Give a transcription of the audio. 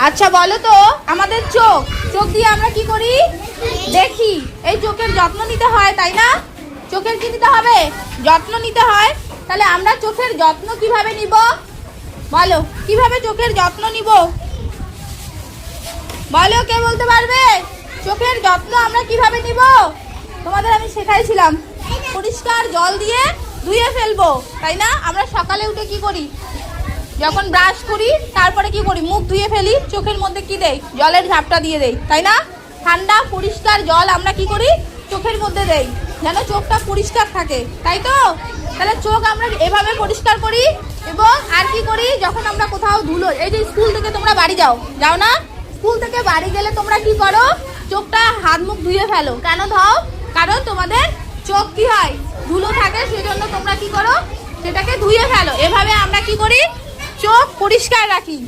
আচ্ছা বলো তো, আমাদের চোখ চোখ দিয়ে আমরা কি করি? দেখি। এই চোখের যত্ন নিতে হয়, তাই না? চোখের কি নিতে হবে? যত্ন নিতে হয়। তাহলে আমরা চোখের যত্ন কিভাবে নিব? বলো, কিভাবে চোখের যত্ন নিব? বলো, কে বলতে পারবে? চোখের যত্ন আমরা কিভাবে নিব? তোমাদের আমি শেখাইছিলাম। পরিষ্কার জল দিয়ে ধুয়ে ফেলবো, তাই না? আমরা সকালে উঠে কি করি? যখন ব্রাশ করি তারপরে কি করি? মুখ ধুয়ে ফেলি, চোখের মধ্যে কি দেই? জলের ঝাপটা দিয়ে দেই, তাই না? ঠান্ডা পরিষ্কার জল আমরা কি করি? চোখের মধ্যে দেই, যেন চোখটা পরিষ্কার থাকে, তাই তো? তাহলে চোখ আমরা এভাবে পরিষ্কার করি। এবং আর কি করি? যখন আমরা কোথাও ধুলো, এই যে স্কুল থেকে তোমরা বাড়ি যাও না? স্কুল থেকে বাড়ি গেলে তোমরা কি করো? চোখটা হাত মুখ ধুয়ে ফেলো। কেন ধাও? কারণ তোমাদের চোখ কি হয়? ধুলো থাকে, সেজন্য তোমরা কি করো? সেটাকে ধুয়ে ফেলো। এভাবে আমরা কি করি? চোখ পরিষ্কার রাখি।